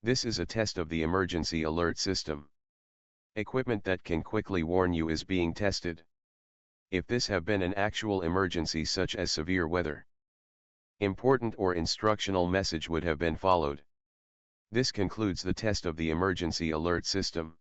This is a test of the emergency alert system. Equipment that can quickly warn you is being tested. If this have been an actual emergency such as severe weather, important or instructional message would have been followed. This concludes the test of the emergency alert system.